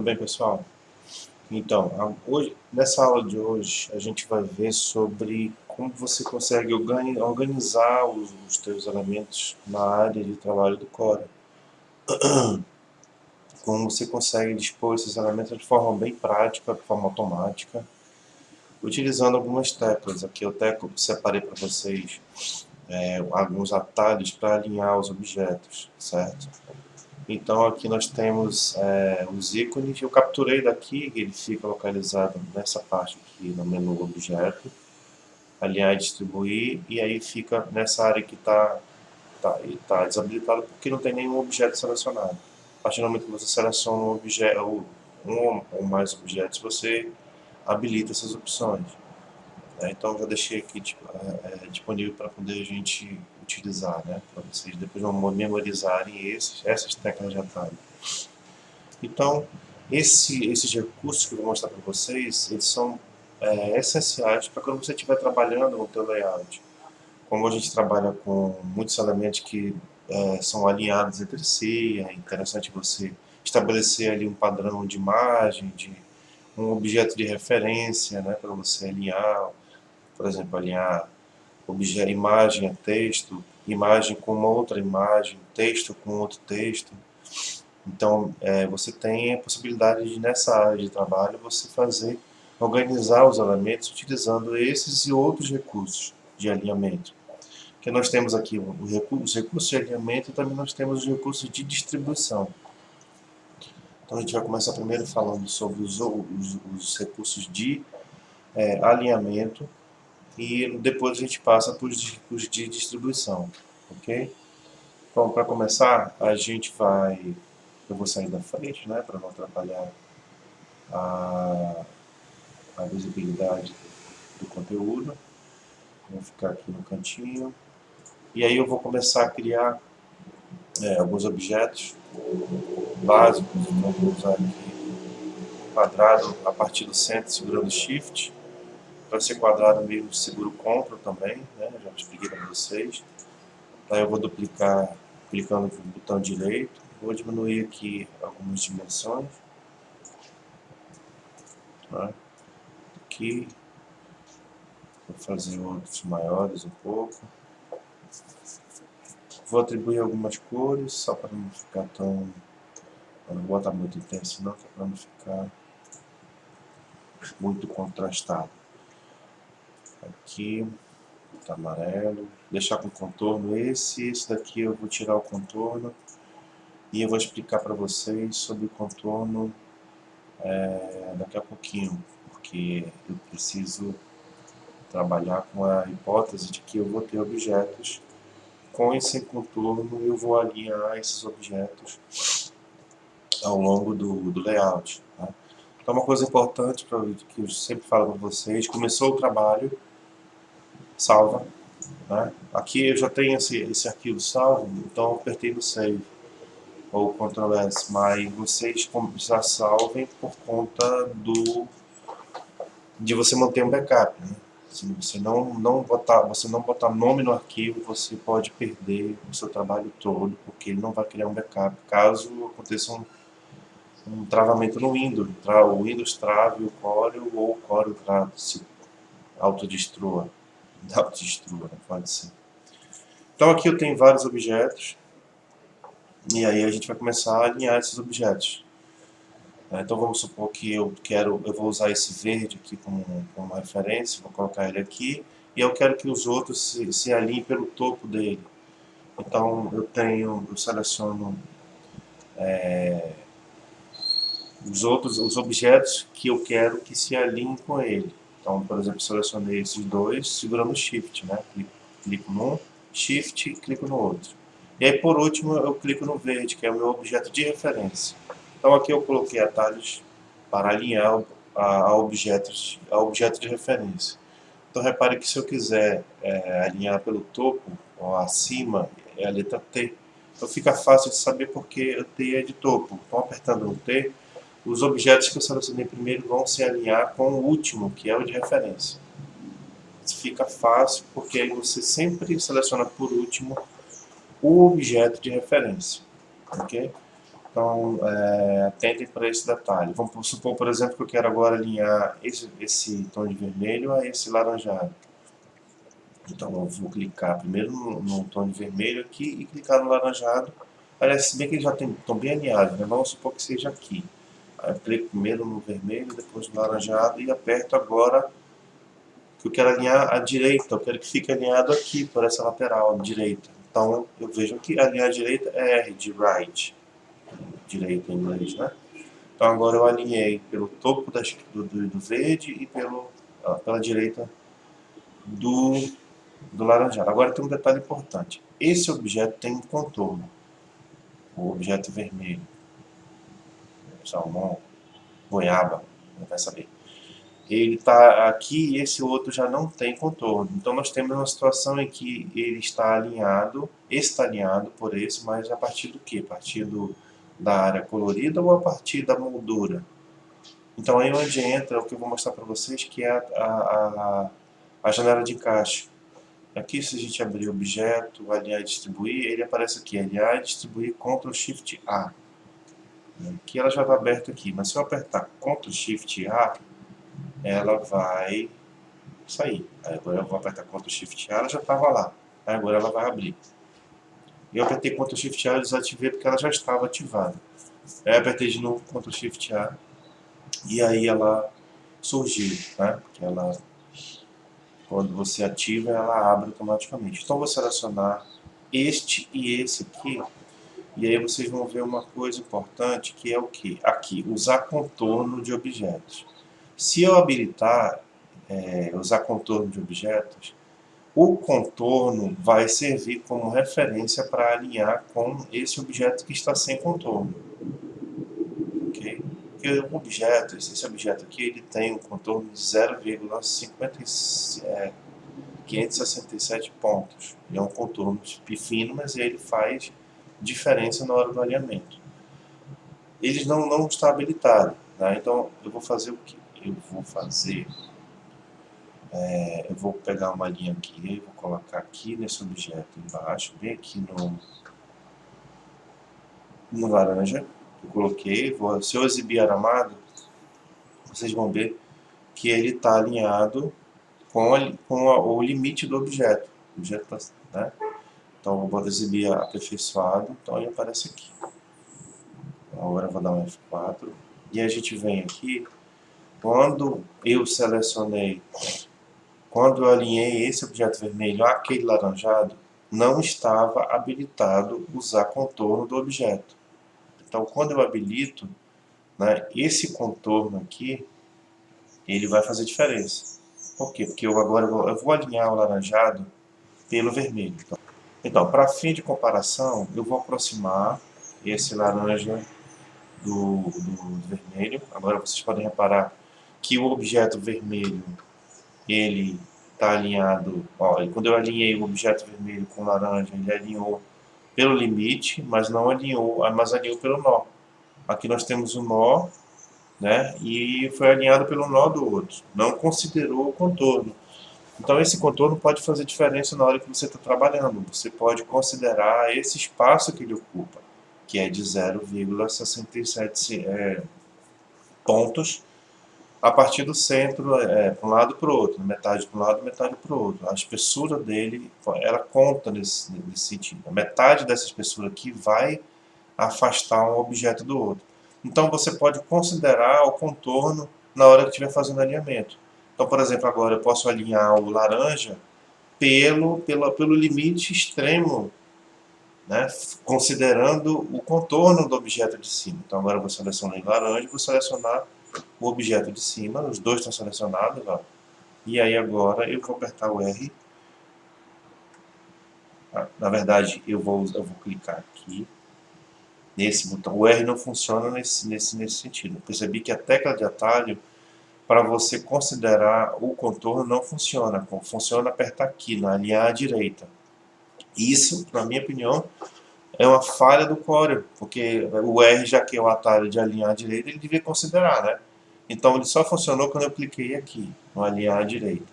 Tudo bem, pessoal? Então, nessa aula de hoje, a gente vai ver sobre como você consegue organizar os teus elementos na área de trabalho do Core. Como você consegue dispor esses elementos de forma bem prática, de forma automática, utilizando algumas teclas. Aqui eu até separei para vocês alguns atalhos para alinhar os objetos, certo? Então aqui nós temos os ícones. Eu capturei daqui, ele fica localizado nessa parte aqui no menu objeto, alinhar e distribuir, e aí fica nessa área que tá desabilitado porque não tem nenhum objeto selecionado. A partir do momento que você seleciona um objeto, um ou mais objetos, você habilita essas opções. Então já deixei aqui disponível para poder a gente utilizar, né? Para vocês depois vão memorizarem essas teclas de atalho. Então, esses recursos que eu vou mostrar para vocês, eles são essenciais para quando você estiver trabalhando no teu layout. Como a gente trabalha com muitos elementos que são alinhados entre si, é interessante você estabelecer ali um padrão de imagem, de um objeto de referência, né, para você alinhar, por exemplo, alinhar objeto, imagem a texto, imagem com uma outra imagem, texto com outro texto. Então, você tem a possibilidade de, nessa área de trabalho, você organizar os elementos utilizando esses e outros recursos de alinhamento. Que nós temos aqui os recursos de alinhamento e também nós temos os recursos de distribuição. Então, a gente vai começar primeiro falando sobre os recursos de alinhamento e depois a gente passa para os recursos de distribuição, ok? Bom, para começar, eu vou sair da frente, né, para não atrapalhar a, a visibilidade do conteúdo. Vou ficar aqui no cantinho. E aí eu vou começar a criar alguns objetos básicos. Então vou usar aqui quadrado a partir do centro, segurando Shift. Para ser quadrado mesmo, seguro Ctrl também, né? Já expliquei para vocês. Daí eu vou duplicar clicando no botão direito. Vou diminuir aqui algumas dimensões. Tá? Aqui. Vou fazer outros maiores um pouco. Vou atribuir algumas cores, só para não ficar tão... Eu não vou botar muito intenso não, para não ficar muito contrastado. Aqui, tá amarelo. Deixar com contorno esse daqui eu vou tirar o contorno. E eu vou explicar para vocês sobre o contorno daqui a pouquinho. Porque eu preciso trabalhar com a hipótese de que eu vou ter objetos com e sem contorno, eu vou alinhar esses objetos ao longo do layout. Tá? Então, uma coisa importante que eu sempre falo para vocês: começou o trabalho, salva. Né? Aqui eu já tenho esse arquivo salvo, então eu apertei no Save ou Ctrl S, mas vocês já salvem por conta de você manter um backup. Né? Se você não botar nome no arquivo, você pode perder o seu trabalho todo, porque ele não vai criar um backup caso aconteça um travamento no Windows. O Windows trave o Core ou o Core se autodestrua. Autodestrua, né? Pode ser. Então aqui eu tenho vários objetos e aí a gente vai começar a alinhar esses objetos. Então vamos supor que eu vou usar esse verde aqui como referência, vou colocar ele aqui, e eu quero que os outros se alinhem pelo topo dele. Então eu seleciono os objetos que eu quero que se alinhem com ele. Então, por exemplo, selecionei esses dois segurando o Shift, né? Clico num, Shift e clico no outro. E aí, por último, eu clico no verde, que é o meu objeto de referência. Então, aqui eu coloquei atalhos para alinhar a objeto de referência. Então, repare que se eu quiser alinhar pelo topo ou acima, é a letra T. Então, fica fácil de saber porque o T é de topo. Então, apertando no T, os objetos que eu selecionei primeiro vão se alinhar com o último, que é o de referência. Isso fica fácil porque aí você sempre seleciona por último o objeto de referência. Okay? Então, atentem para esse detalhe. Vamos supor, por exemplo, que eu quero agora alinhar esse tom de vermelho a esse laranjado. Então, eu vou clicar primeiro no tom de vermelho aqui e clicar no laranjado. Parece bem que eles já estão bem alinhados, né? Vamos supor que seja aqui. Aí eu clico primeiro no vermelho, depois no laranjado e aperto agora que eu quero alinhar à direita. Eu quero que fique alinhado aqui, por essa lateral direita. Então, eu vejo aqui, alinhar à direita é R, de right. Direita em inglês, né? Então agora eu alinhei pelo topo do verde e pela direita do laranjado. Agora tem um detalhe importante. Esse objeto tem um contorno. O objeto vermelho, salmão, goiaba, não vai saber. Ele está aqui e esse outro já não tem contorno. Então nós temos uma situação em que ele está alinhado por esse, mas a partir do quê? A partir da área colorida ou a partir da moldura? Então aí onde entra o que eu vou mostrar para vocês, que é a janela de encaixe. Aqui, se a gente abrir o objeto, alinhar e distribuir, ele aparece aqui, alinhar e distribuir Ctrl Shift A. Aqui ela já está aberta aqui, mas se eu apertar Ctrl Shift A, ela vai sair. Aí agora eu vou apertar Ctrl Shift A, ela já estava lá. Aí agora ela vai abrir. E eu apertei Ctrl Shift A e desativei porque ela já estava ativada. Aí eu apertei de novo Ctrl Shift A e aí ela surgiu, né? Porque ela, quando você ativa, ela abre automaticamente. Então eu vou selecionar este e esse aqui. E aí vocês vão ver uma coisa importante, que é o que? Aqui, usar contorno de objetos. Se eu habilitar usar contorno de objetos, o contorno vai servir como referência para alinhar com esse objeto que está sem contorno. Okay? Porque o objeto, esse objeto aqui, ele tem um contorno de 0,567 pontos. Ele é um contorno fino, mas ele faz diferença na hora do alinhamento. Eles não está habilitado, tá? Então eu vou fazer o que? Eu vou pegar uma linha aqui e vou colocar aqui nesse objeto embaixo, bem aqui no laranja. Eu coloquei, se eu exibir aramado, vocês vão ver que ele está alinhado com o limite do objeto. O objeto tá, né? Então eu vou exibir aperfeiçoado, então ele aparece aqui. Agora eu vou dar um F4 e a gente vem aqui. Quando eu alinhei esse objeto vermelho àquele laranjado, não estava habilitado usar contorno do objeto. Então, quando eu habilito, né, esse contorno aqui, ele vai fazer diferença. Por quê? Porque agora eu vou alinhar o laranjado pelo vermelho. Então, para fim de comparação, eu vou aproximar esse laranja do vermelho. Agora vocês podem reparar que o objeto vermelho, ele está alinhado, ó, quando eu alinhei o objeto vermelho com o laranja, ele alinhou pelo limite, mas não alinhou, mas alinhou pelo nó. Aqui nós temos o nó, né, e foi alinhado pelo nó do outro, não considerou o contorno. Então esse contorno pode fazer diferença na hora que você está trabalhando. Você pode considerar esse espaço que ele ocupa, que é de 0,67 pontos, a partir do centro, para um lado e para o outro, metade para um lado, metade para o outro. A espessura dele, ela conta nesse sentido. A metade dessa espessura aqui vai afastar um objeto do outro. Então você pode considerar o contorno na hora que estiver fazendo alinhamento. Então, por exemplo, agora eu posso alinhar o laranja pelo limite extremo, né, considerando o contorno do objeto de cima. Então agora eu vou selecionar o laranja e vou selecionar o objeto de cima, os dois estão selecionados, ó. E aí agora eu vou apertar o R. Na verdade, eu vou clicar aqui nesse botão. O R não funciona nesse sentido. Eu percebi que a tecla de atalho, para você considerar o contorno, não funciona. Funciona apertar aqui, na linha à direita. Isso, na minha opinião, é uma falha do Corel, porque o R, já que é o atalho de alinhar à direita, ele devia considerar, né? Então ele só funcionou quando eu cliquei aqui, no alinhar à direita.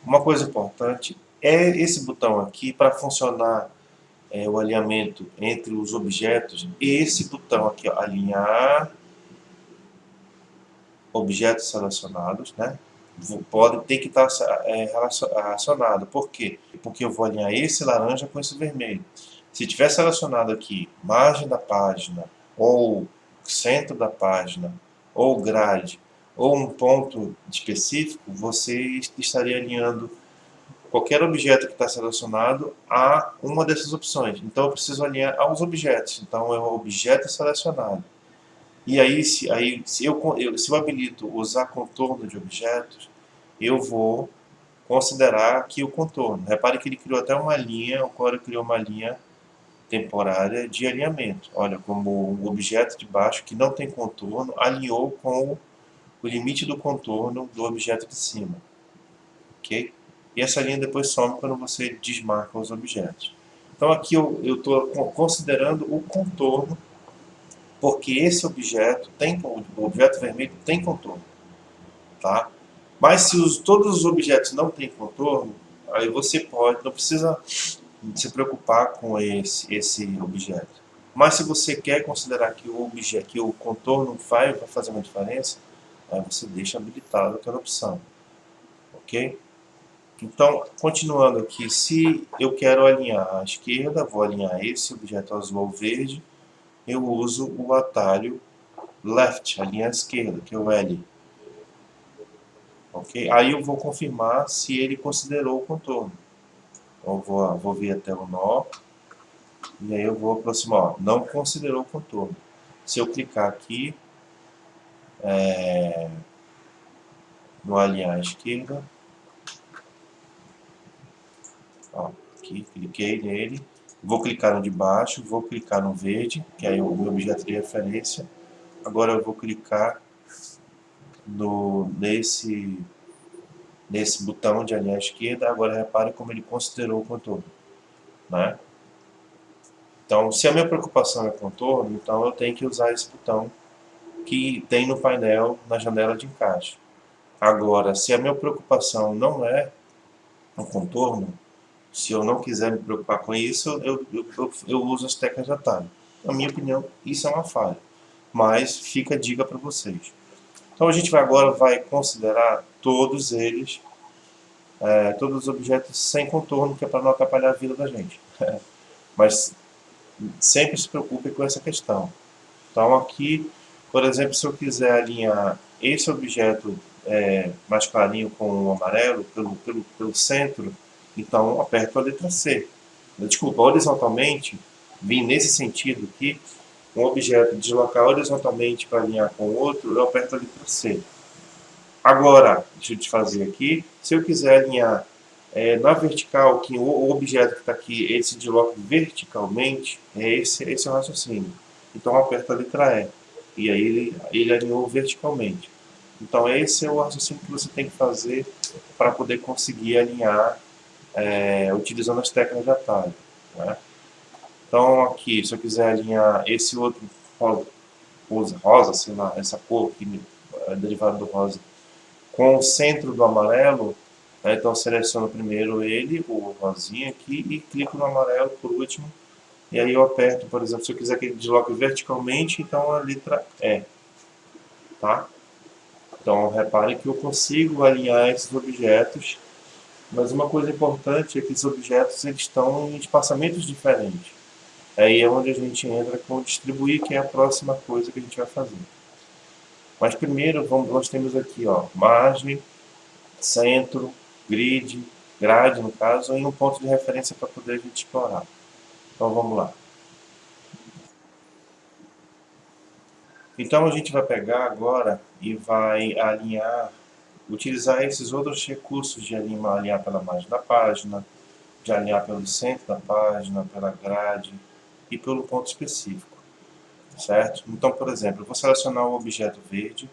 Uma coisa importante é esse botão aqui, para funcionar o alinhamento entre os objetos, esse botão aqui, ó, alinhar objetos selecionados, né? Pode ter que estar relacionado. Por quê? Porque eu vou alinhar esse laranja com esse vermelho. Se tiver selecionado aqui margem da página, ou centro da página, ou grade, ou um ponto específico, você estaria alinhando qualquer objeto que está selecionado a uma dessas opções. Então eu preciso alinhar aos objetos. Então é o objeto selecionado. E aí, se eu habilito usar contorno de objetos, eu vou considerar aqui o contorno. Repare que ele criou até uma linha, o Core criou uma linha temporária de alinhamento. Olha, como um objeto de baixo que não tem contorno, alinhou com o limite do contorno do objeto de cima. Ok? E essa linha depois some quando você desmarca os objetos. Então aqui eu estou considerando o contorno, porque esse objeto o objeto vermelho tem contorno, tá? Mas se todos os objetos não têm contorno, aí você não precisa se preocupar com esse objeto. Mas se você quer considerar que o contorno vai fazer uma diferença, aí você deixa habilitado aquela opção, ok? Então, continuando aqui, se eu quero alinhar à esquerda, vou alinhar esse objeto azul ao verde, eu uso o atalho Left, a linha à esquerda, que é o L. Ok? Aí eu vou confirmar se ele considerou o contorno. Então, eu vou vir até o nó, e aí eu vou aproximar. Ó, não considerou o contorno. Se eu clicar aqui, no alinhar à esquerda, ó, aqui, cliquei nele, vou clicar no de baixo, vou clicar no verde, que aí é o meu objeto de referência. Agora eu vou clicar nesse botão de alinhar à esquerda. Agora repare como ele considerou o contorno, né? Então, se a minha preocupação é contorno, então eu tenho que usar esse botão que tem no painel, na janela de encaixe. Agora, se a minha preocupação não é o contorno, se eu não quiser me preocupar com isso, eu uso as teclas de atalho. Na minha opinião, isso é uma falha, mas fica a dica para vocês. Então a gente agora vai considerar todos eles, todos os objetos sem contorno, que é para não atrapalhar a vida da gente. Mas sempre se preocupe com essa questão. Então aqui, por exemplo, se eu quiser alinhar esse objeto mais clarinho com o amarelo pelo centro, então aperto a letra C. Desculpa, horizontalmente, vim nesse sentido aqui, um objeto deslocar horizontalmente para alinhar com o outro, eu aperto a letra C. Agora, deixa eu te fazer aqui, se eu quiser alinhar na vertical, que o objeto que está aqui, ele se desloca verticalmente, esse é o raciocínio. Então, eu aperto a letra E. E aí ele alinhou verticalmente. Então, esse é o raciocínio que você tem que fazer para poder conseguir alinhar utilizando as teclas de atalho, né? Então, aqui, se eu quiser alinhar esse outro rosa, sei lá, essa cor que é derivada do rosa, com o centro do amarelo, né? Então seleciono primeiro ele, o rosinha aqui, e clico no amarelo por último. E aí eu aperto, por exemplo, se eu quiser que ele desloque verticalmente, então a letra E. Tá? Então repare que eu consigo alinhar esses objetos, mas uma coisa importante é que esses objetos eles estão em espaçamentos diferentes. Aí é onde a gente entra com o distribuir, que é a próxima coisa que a gente vai fazer. Mas primeiro nós temos aqui, ó, margem, centro, grid, grade no caso, em um ponto de referência para poder a gente explorar. Então vamos lá. Então a gente vai pegar agora e vai alinhar, utilizar esses outros recursos de alinhar pela margem da página, de alinhar pelo centro da página, pela grade e pelo ponto específico, certo? Então, por exemplo, eu vou selecionar o objeto verde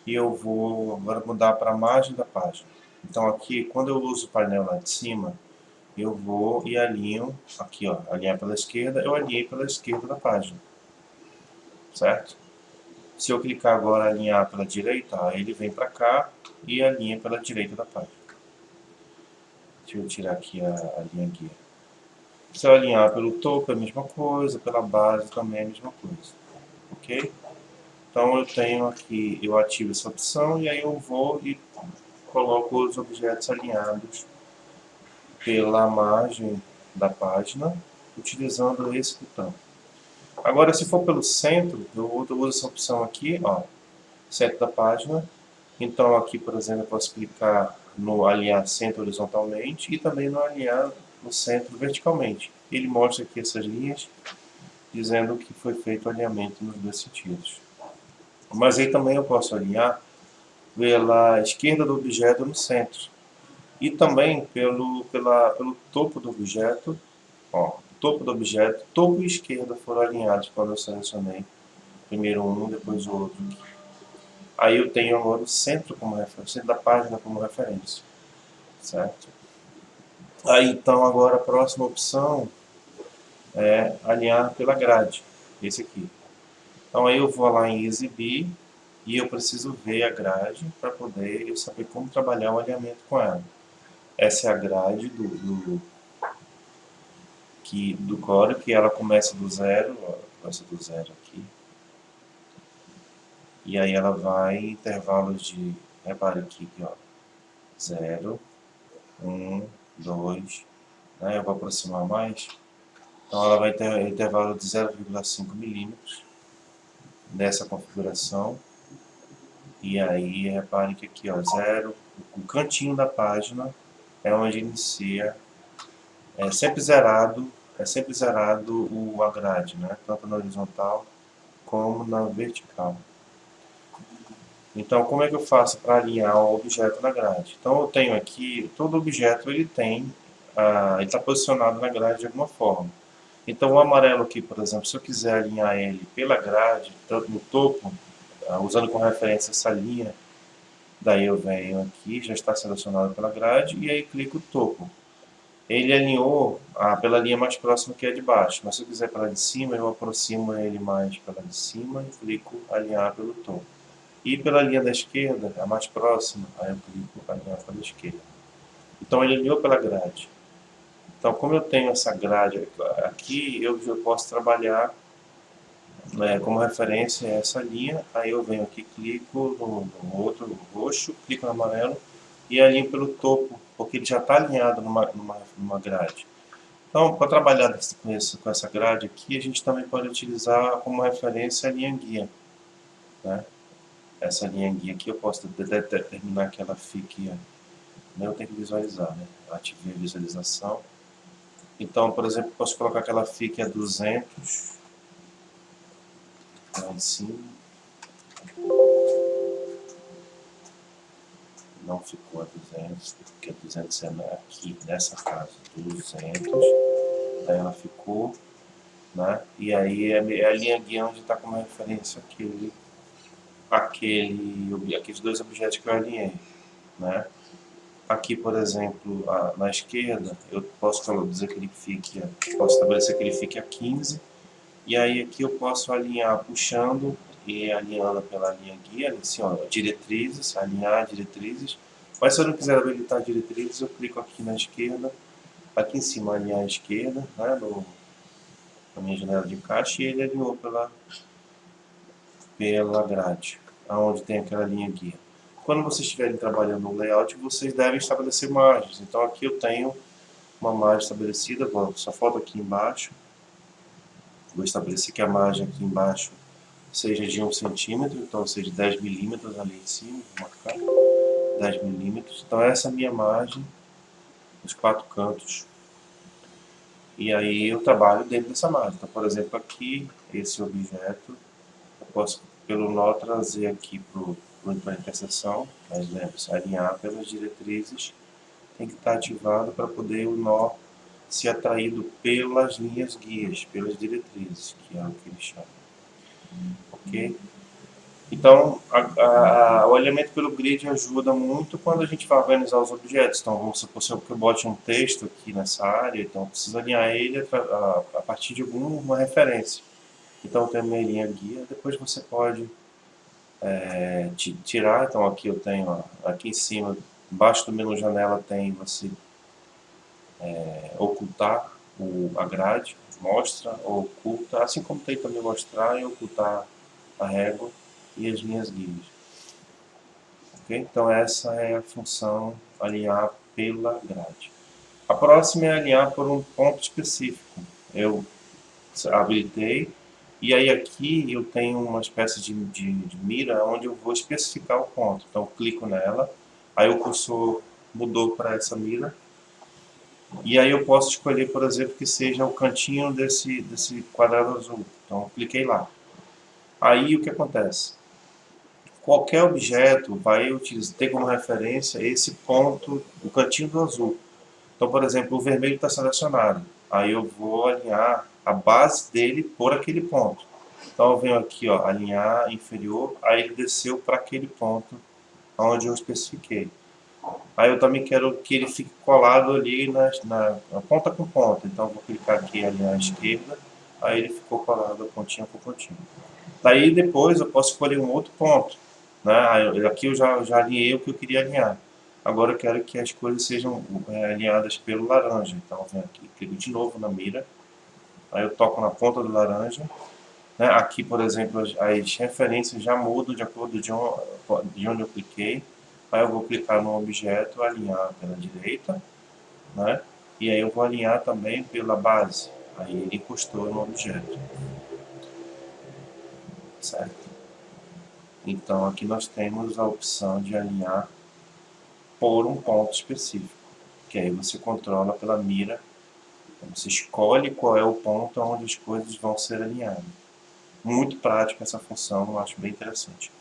e eu vou agora mudar para a margem da página. Então aqui, quando eu uso o painel lá de cima, eu vou e alinho, aqui ó, alinhar pela esquerda, eu alinhei pela esquerda da página, certo? Se eu clicar agora em alinhar pela direita, ó, ele vem para cá e alinha pela direita da página. Deixa eu tirar aqui a linha guia. Se eu alinhar pelo topo é a mesma coisa, pela base também é a mesma coisa, ok? Então eu tenho aqui, eu ativo essa opção e aí eu vou e coloco os objetos alinhados pela margem da página, utilizando esse botão. Agora, se for pelo centro, eu uso essa opção aqui, ó, centro da página. Então aqui, por exemplo, eu posso clicar no alinhar centro horizontalmente e também no alinhar no centro verticalmente. Ele mostra aqui essas linhas, dizendo que foi feito o alinhamento nos dois sentidos. Mas aí também eu posso alinhar pela esquerda do objeto no centro e também pelo topo do objeto. Ó, topo do objeto, topo e esquerda foram alinhados quando eu selecionei primeiro um, depois o outro aqui. Aí eu tenho agora o centro como referência, centro da página como referência, certo? Aí então agora a próxima opção é alinhar pela grade, esse aqui. Então aí eu vou lá em exibir e eu preciso ver a grade para poder eu saber como trabalhar o alinhamento com ela. Essa é a grade do Core, que ela começa do zero, ó, começa do zero aqui. E aí ela vai em intervalos de, repare aqui, ó, 0, 1, 2, né? Eu vou aproximar mais. Então ela vai ter um intervalo de 0,5 milímetros nessa configuração. E aí repare que aqui, ó, 0, o cantinho da página é onde inicia, é sempre zerado a grade, né? Tanto na horizontal como na vertical. Então, como é que eu faço para alinhar o objeto na grade? Então, eu tenho aqui, todo objeto ele está posicionado na grade de alguma forma. Então, o amarelo aqui, por exemplo, se eu quiser alinhar ele pela grade, tanto no topo, usando como referência essa linha, daí eu venho aqui, já está selecionado pela grade, e aí clico topo. Ele alinhou pela linha mais próxima que é de baixo, mas se eu quiser pela de cima, eu aproximo ele mais pela de cima e clico alinhar pelo topo. E pela linha da esquerda, a mais próxima, aí eu clico alinhar pela esquerda. Então ele alinhou pela grade. Então, como eu tenho essa grade aqui, eu posso trabalhar, né, como referência essa linha. Aí eu venho aqui, clico no outro roxo, clico no amarelo e alinho pelo topo, porque ele já está alinhado numa grade. Então, para trabalhar com essa grade aqui, a gente também pode utilizar como referência a linha guia, né? Essa linha guia aqui eu posso determinar que ela fique, né, eu tenho que visualizar, né? Ativei a visualização. Então, por exemplo, posso colocar que ela fique a 200, lá em cima. Não ficou a 200, porque a 200 é aqui, nessa casa, 200. Daí ela ficou, né? E aí é a linha guia onde está como referência aqueles dois objetos que eu alinhei, né? Aqui, por exemplo, na esquerda, eu posso dizer que ele fique, posso estabelecer que ele fique a 15, e aí aqui eu posso alinhar puxando e alinhando pela linha guia, assim, ó, diretrizes, alinhar diretrizes. Mas se eu não quiser habilitar diretrizes, eu clico aqui na esquerda, aqui em cima alinhar à esquerda, né, na minha janela de encaixe, e ele alinhou pela grade, aonde tem aquela linha guia. Quando vocês estiverem trabalhando no layout, vocês devem estabelecer margens. Então aqui eu tenho uma margem estabelecida, só falta aqui embaixo. Vou estabelecer que a margem aqui embaixo seja de 1 centímetro, então seja 10 milímetros ali em cima, vou marcar 10 milímetros. Então essa é a minha margem, os quatro cantos. E aí eu trabalho dentro dessa margem. Então, por exemplo, aqui, esse objeto, eu posso, pelo nó, trazer aqui para a interseção, mas lembre-se, alinhar pelas diretrizes, tem que estar ativado para poder o nó ser atraído pelas linhas guias, pelas diretrizes, que é o que ele chama. Ok? Então, o alinhamento pelo grid ajuda muito quando a gente vai organizar os objetos. Então, vamos supor que eu bote um texto aqui nessa área, então eu preciso alinhar ele a partir de alguma referência. Então, eu tenho a minha linha guia, depois você pode tirar. Então, aqui eu tenho, ó, aqui em cima, embaixo do menu janela tem você ocultar. a grade, mostra ou oculta, assim como tem também mostrar e ocultar a régua e as linhas guias. Okay? Então essa é a função alinhar pela grade. A próxima é alinhar por um ponto específico. Eu habilitei, e aí aqui eu tenho uma espécie de mira onde eu vou especificar o ponto. Então eu clico nela, aí o cursor mudou para essa mira, e aí eu posso escolher, por exemplo, que seja o cantinho desse quadrado azul. Então eu cliquei lá. Aí o que acontece? Qualquer objeto vai ter como referência esse ponto, o cantinho do azul. Então, por exemplo, o vermelho está selecionado. Aí eu vou alinhar a base dele por aquele ponto. Então eu venho aqui, ó, alinhar inferior, aí ele desceu para aquele ponto onde eu especifiquei. Aí eu também quero que ele fique colado ali na ponta com ponta. Então eu vou clicar aqui em alinhar à esquerda, aí ele ficou colado pontinha com pontinha. Daí depois eu posso escolher um outro ponto. Né? Aqui eu já alinhei o que eu queria alinhar. Agora eu quero que as coisas sejam alinhadas pelo laranja. Então eu venho aqui, clico de novo na mira, aí eu toco na ponta do laranja. Né? Aqui, por exemplo, as referências já mudam de acordo de onde eu cliquei. Aí eu vou clicar no objeto, alinhar pela direita, né? E aí eu vou alinhar também pela base. Aí ele encostou no objeto, certo? Então aqui nós temos a opção de alinhar por um ponto específico, que aí você controla pela mira, você escolhe qual é o ponto onde as coisas vão ser alinhadas. Muito prática essa função, eu acho bem interessante.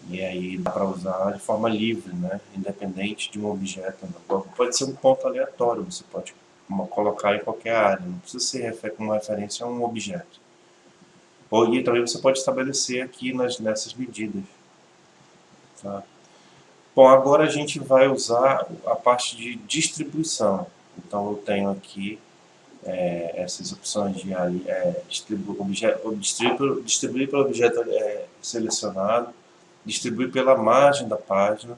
E aí dá para usar de forma livre, né? Independente de um objeto. Pode ser um ponto aleatório, você pode colocar em qualquer área, não precisa ser como referência a um objeto. E também você pode estabelecer aqui nessas medidas. Tá? Bom, agora a gente vai usar a parte de distribuição. Então eu tenho aqui essas opções de distribuir pelo objeto selecionado, distribuir pela margem da página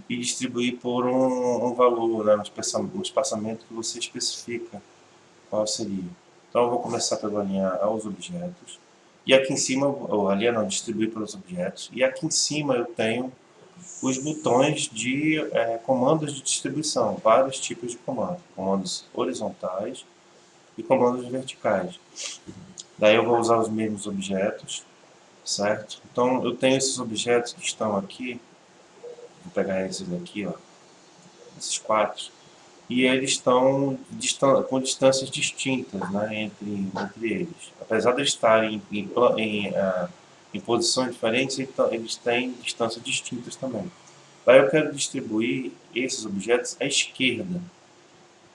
e distribuir por um valor, né, um espaçamento que você especifica qual seria. Então eu vou começar pelo alinhar aos objetos. E aqui em cima, ou alinhar não, distribuir pelos objetos. E aqui em cima eu tenho os botões de comandos de distribuição, vários tipos de comandos. Comandos horizontais e comandos verticais. Daí eu vou usar os mesmos objetos, certo? Então eu tenho esses objetos que estão aqui, vou pegar esses aqui, ó, esses quatro, e eles estão com distâncias distintas, né, entre eles. Apesar de eles estarem em posições diferentes, eles têm distâncias distintas também. Daí eu quero distribuir esses objetos à esquerda,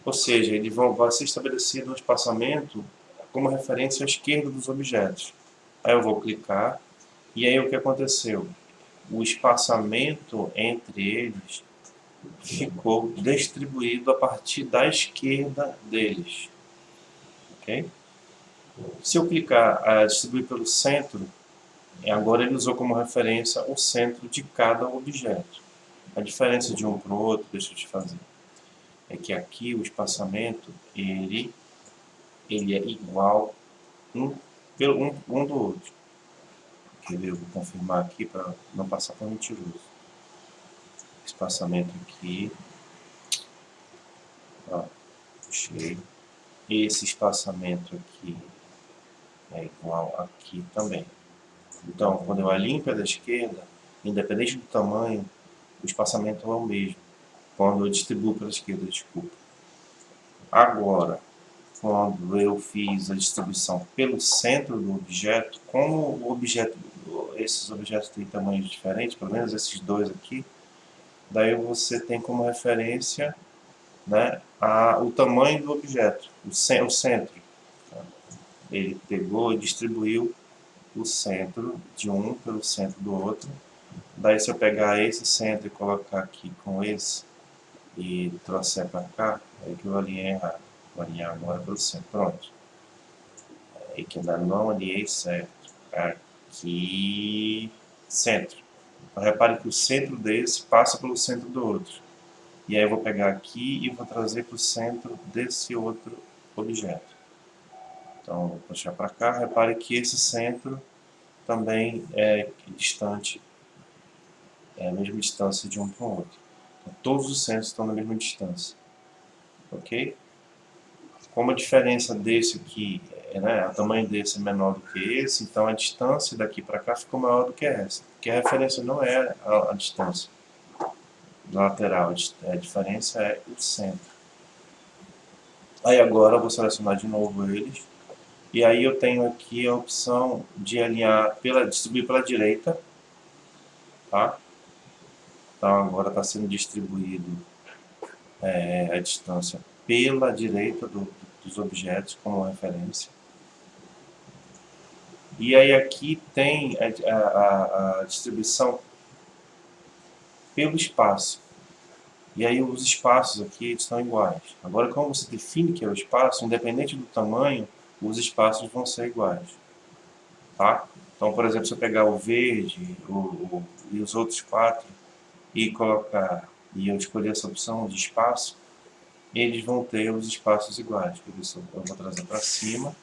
ou seja, vai ser estabelecido um espaçamento como referência à esquerda dos objetos. Aí eu vou clicar, e aí o que aconteceu? O espaçamento entre eles ficou distribuído a partir da esquerda deles. Okay? Se eu clicar distribuir pelo centro, agora ele usou como referência o centro de cada objeto. A diferença de um para o outro, deixa eu te fazer, é que aqui o espaçamento ele é igual um do outro. Quer ver? Eu vou confirmar aqui para não passar por mentiroso. Espaçamento aqui, ó, puxei. Esse espaçamento aqui é igual aqui também. Então, quando eu alinho pela esquerda, independente do tamanho, o espaçamento é o mesmo. Quando eu distribuo pela esquerda, desculpa. Agora, quando eu fiz a distribuição pelo centro do objeto, como esses objetos têm tamanhos diferentes, pelo menos esses dois aqui, daí você tem como referência, né, o tamanho do objeto, o centro. Ele pegou e distribuiu o centro de um pelo centro do outro. Daí se eu pegar esse centro e colocar aqui com esse e trouxer para cá, aí que eu alinhei errado. Vou alinhar agora pelo centro. Pronto. Aí que ainda não alinhei certo. Aqui, centro. Então, repare que o centro desse passa pelo centro do outro. E aí eu vou pegar aqui e vou trazer para o centro desse outro objeto. Então, vou puxar para cá. Repare que esse centro também é distante, é a mesma distância de um para o outro. Então, todos os centros estão na mesma distância. Ok? Como a diferença desse aqui, né, o tamanho desse é menor do que esse, então a distância daqui para cá ficou maior do que essa. Porque a referência não é a distância lateral, a diferença é o centro. Aí agora eu vou selecionar de novo eles. E aí eu tenho aqui a opção de alinhar, distribuir pela direita. Tá? Então agora está sendo distribuído a distância pela direita dos objetos como referência. E aí aqui tem a distribuição pelo espaço. E aí os espaços aqui estão iguais. Agora, como você define que é o espaço, independente do tamanho, os espaços vão ser iguais. Tá? Então, por exemplo, se eu pegar o verde e os outros 4 e eu escolher essa opção de espaço, eles vão ter os espaços iguais. Por isso eu vou trazer para cima.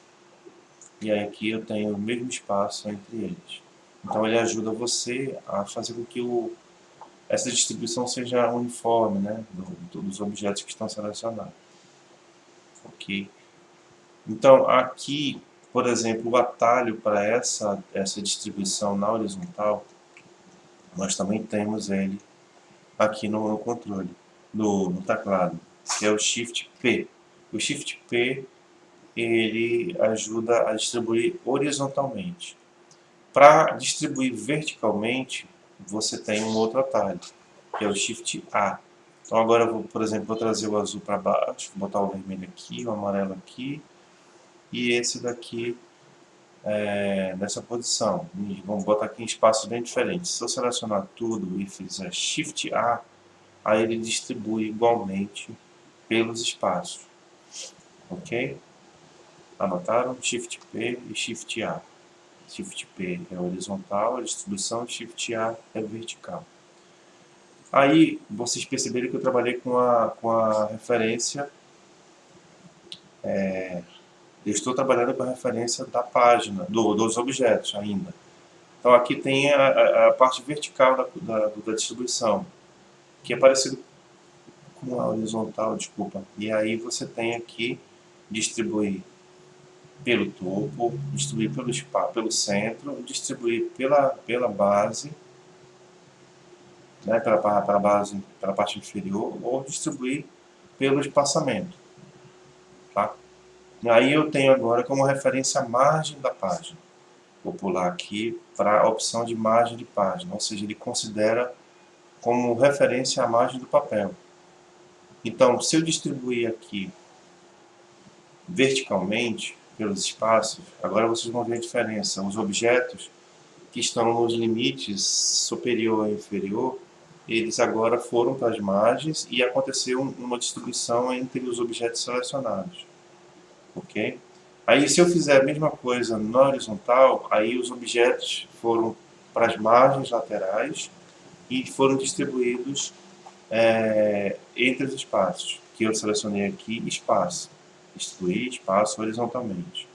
E aí aqui eu tenho o mesmo espaço entre eles. Então ele ajuda você a fazer com que essa distribuição seja uniforme, né, dos objetos que estão selecionados. Ok? Então aqui, por exemplo, o atalho para essa distribuição na horizontal, nós também temos ele aqui no controle, no teclado, que é o Shift P. O Shift P ele ajuda a distribuir horizontalmente. Para distribuir verticalmente, você tem um outro atalho, que é o Shift A. Então agora, por exemplo, vou trazer o azul para baixo, vou botar o vermelho aqui, o amarelo aqui, e esse daqui nessa posição. E vamos botar aqui em espaços bem diferentes. Se eu selecionar tudo e fizer Shift A, aí ele distribui igualmente pelos espaços. Ok? Anotaram? Shift P e Shift A. Shift P é horizontal, a distribuição, Shift A é vertical. Aí vocês perceberam que eu trabalhei com a referência, eu estou trabalhando com a referência da página, dos objetos ainda. Então aqui tem a parte vertical da distribuição, que é parecido com a horizontal, desculpa. E aí você tem aqui distribuir pelo topo, distribuir pelo centro, distribuir pela base, né, pela parte inferior, ou distribuir pelo espaçamento. Tá? Aí eu tenho agora como referência a margem da página. Vou pular aqui para a opção de margem de página, ou seja, ele considera como referência a margem do papel. Então, se eu distribuir aqui verticalmente pelos espaços, agora vocês vão ver a diferença. Os objetos que estão nos limites superior e inferior, eles agora foram para as margens e aconteceu uma distribuição entre os objetos selecionados. Ok? Aí se eu fizer a mesma coisa na horizontal, aí os objetos foram para as margens laterais e foram distribuídos entre os espaços, que eu selecionei aqui, espaço. Distribuir espaço horizontalmente.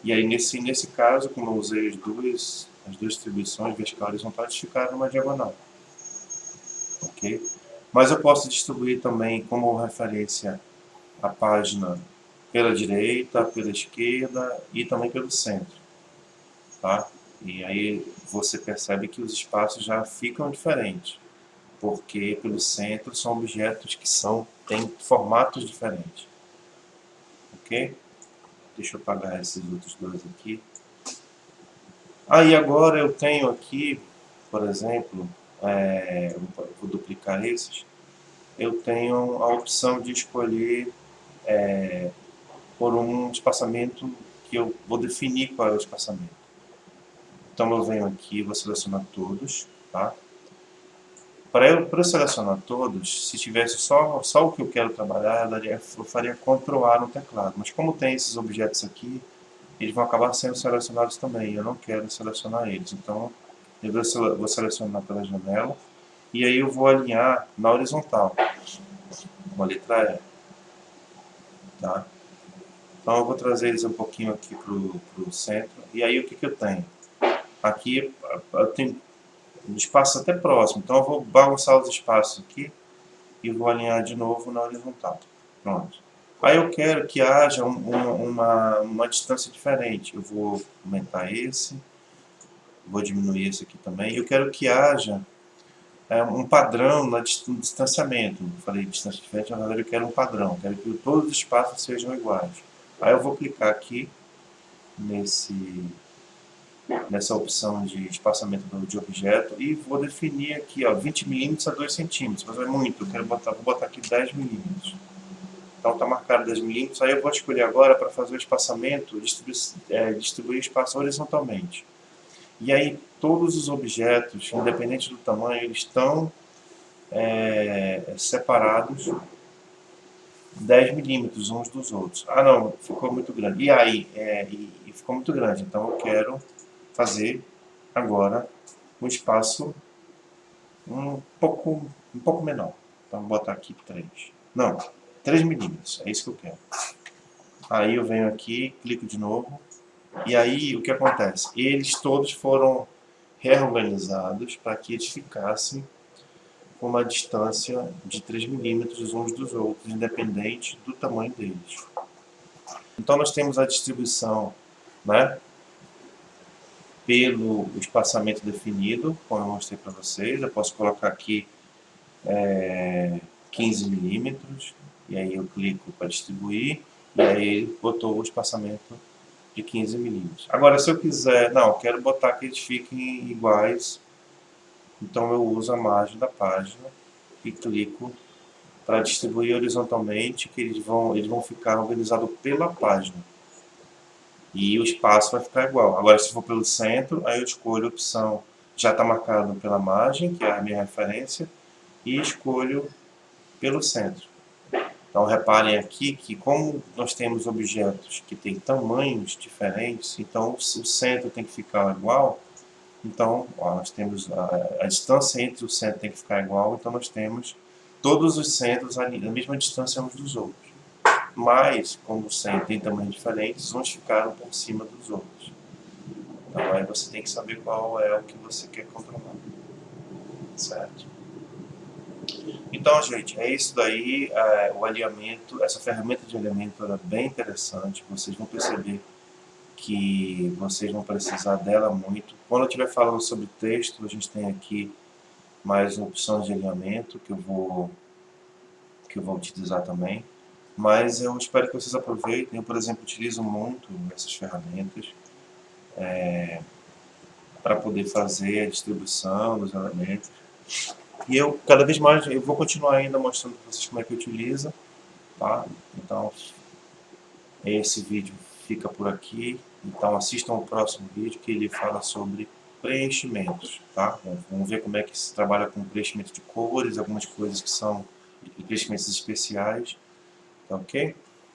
E aí nesse caso, como eu usei as duas distribuições, vertical e horizontal, eles ficaram numa diagonal. Ok? Mas eu posso distribuir também como referência a página pela direita, pela esquerda e também pelo centro. Tá? E aí você percebe que os espaços já ficam diferentes, porque pelo centro são objetos que têm formatos diferentes. Ok? Deixa eu apagar esses outros dois aqui. Aí agora eu tenho aqui, por exemplo, vou duplicar esses, eu tenho a opção de escolher por um espaçamento que eu vou definir qual é o espaçamento. Então eu venho aqui, vou selecionar todos, tá? Para eu selecionar todos, se tivesse só o que eu quero trabalhar, eu faria Ctrl A no teclado. Mas como tem esses objetos aqui, eles vão acabar sendo selecionados também. Eu não quero selecionar eles. Então eu vou selecionar pela janela e aí eu vou alinhar na horizontal, com a letra E. Tá? Então eu vou trazer eles um pouquinho aqui para o centro. E aí o que eu tenho? Aqui eu tenho espaço até próximo, então eu vou bagunçar os espaços aqui e vou alinhar de novo na horizontal. Pronto. Aí eu quero que haja uma distância diferente. Eu vou aumentar esse, vou diminuir esse aqui também. Eu quero que haja um padrão no distanciamento. Eu falei distância diferente, na verdade eu quero um padrão. Eu quero que todos os espaços sejam iguais. Aí eu vou clicar aqui nessa opção de espaçamento de objeto e vou definir aqui, ó, 20 milímetros a 2 centímetros. Mas é muito, eu quero vou botar aqui 10 milímetros. Então está marcado 10 milímetros. Aí eu vou escolher agora para fazer o espaçamento, distribuir o espaço horizontalmente. E aí todos os objetos, independente do tamanho, eles estão separados 10 milímetros uns dos outros. Ah não, ficou muito grande. E aí, ficou muito grande, então eu quero fazer agora um espaço um pouco menor. Então vou botar aqui 3. Não, 3 milímetros, é isso que eu quero. Aí eu venho aqui, clico de novo, e aí o que acontece? Eles todos foram reorganizados para que eles ficassem com uma distância de 3 milímetros uns dos outros, independente do tamanho deles. Então nós temos a distribuição, né, pelo espaçamento definido, como eu mostrei para vocês. Eu posso colocar aqui 15 milímetros, e aí eu clico para distribuir, e aí ele botou o espaçamento de 15 milímetros. Agora, se eu quiser, não, eu quero botar que eles fiquem iguais, então eu uso a margem da página e clico para distribuir horizontalmente, que eles vão ficar organizados pela página. E o espaço vai ficar igual. Agora, se for pelo centro, aí eu escolho a opção, já está marcado pela margem, que é a minha referência, e escolho pelo centro. Então, reparem aqui que como nós temos objetos que têm tamanhos diferentes, então o centro tem que ficar igual. Então, ó, nós temos a distância entre o centro tem que ficar igual, então nós temos todos os centros ali, na mesma distância uns dos outros. Mas, como o centro tem tamanhos diferentes, uns ficaram por cima dos outros. Então, aí você tem que saber qual é o que você quer controlar. Certo? Então, gente, é isso daí. O alinhamento, essa ferramenta de alinhamento é bem interessante. Vocês vão perceber que vocês vão precisar dela muito. Quando eu estiver falando sobre texto, a gente tem aqui mais opções de alinhamento que eu vou utilizar também. Mas eu espero que vocês aproveitem. Eu, por exemplo, utilizo muito essas ferramentas para poder fazer a distribuição dos elementos. E eu, cada vez mais, eu vou continuar ainda mostrando para vocês como é que utiliza, tá? Então, esse vídeo fica por aqui. Então, assistam o próximo vídeo que ele fala sobre preenchimentos, tá? Vamos ver como é que se trabalha com preenchimento de cores, algumas coisas que são preenchimentos especiais, tá ok?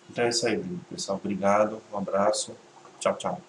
Então é isso aí, pessoal. Obrigado, um abraço, tchau, tchau.